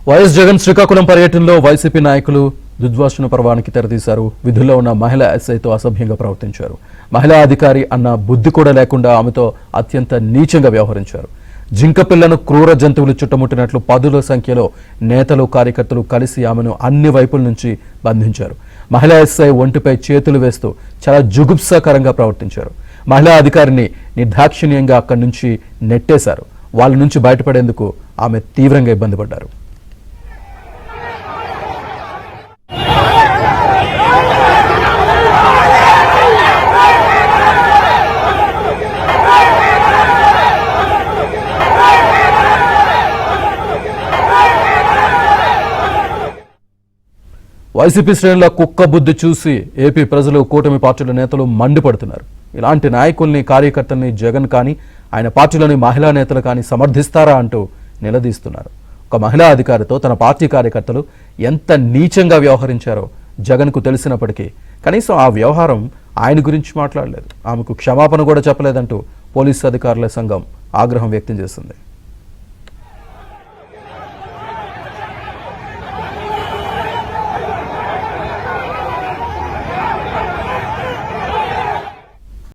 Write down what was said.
YS Jagan Srikakulam పర్యటనలో YCP నాయకులు దుద్వాసన పర్వానికి తెరతీశారు. విధుల్లో ఉన్న మహిళా ఎస్ఐతో అసభ్యంగా ప్రవర్తించారు. మహిళా అధికారి అన్న బుద్ధి కూడా లేకుండా ఆమెతో అత్యంత నీచంగా వ్యవహరించారు. జింక పిల్లను క్రూర జంతువులు చుట్టుముట్టినట్లు పదుల సంఖ్యలో నేతలు కార్యకర్తలు కలిసి ఆమెను అన్ని వైపుల నుంచి బంధించారు. మహిళా ఎస్ఐ ఒంటిపై చేతులు వేస్తూ చాలా జుగుప్సాకరంగా ప్రవర్తించారు. మహిళా అధికారిని నిర్దాక్షిణ్యంగా అక్కడి నుంచి నెట్టేశారు. వాళ్ళ నుంచి బయటపడేందుకు ఆమె తీవ్రంగా ఇబ్బంది పడ్డారు. వైసీపీ శ్రేణుల కుక్క బుద్ధి చూసి ఏపీ ప్రజలు కూటమి పార్టీల నేతలు మండిపడుతున్నారు. ఇలాంటి నాయకుల్ని కార్యకర్తల్ని జగన్ కానీ ఆయన పార్టీలోని మహిళా నేతలు కానీ సమర్థిస్తారా అంటూ నిలదీస్తున్నారు. ఒక మహిళా అధికారితో తన పార్టీ కార్యకర్తలు ఎంత నీచంగా వ్యవహరించారో జగన్కు తెలిసినప్పటికీ కనీసం ఆ వ్యవహారం ఆయన గురించి మాట్లాడలేదు. ఆమెకు క్షమాపణ కూడా చెప్పలేదంటూ పోలీసు అధికారుల సంఘం ఆగ్రహం వ్యక్తం చేసింది.